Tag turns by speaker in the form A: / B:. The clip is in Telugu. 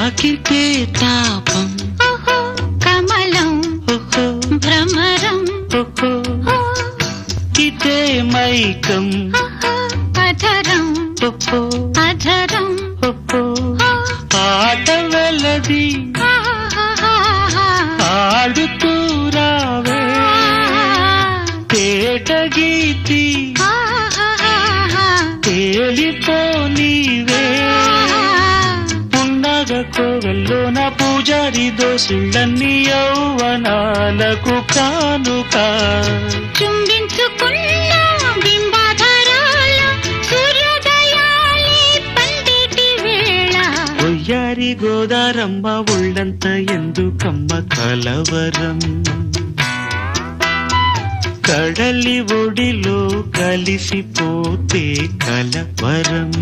A: తాకితే తాపం
B: కమలం భ్రమరం
A: ఇదే మైకం
B: అధరం అధరం
A: ఆట వెలది ఆడుతూ రావే తేట గీతి తేలిపో నీవే పున్నగ కోవెల్లోన పూజారి దోసుళ్ళన్నీ యౌవనాలకు కానుక
B: చుంబించుకున్న బింబాధరాల సూర్యోదయాలే పండిటి వేళ
A: ఒయ్యారి గోదారమ్మ ఒళ్ళంత ఎందుకమ్మ కలవరం కడలి ఒడిలో కలిసిపోతే కలవరం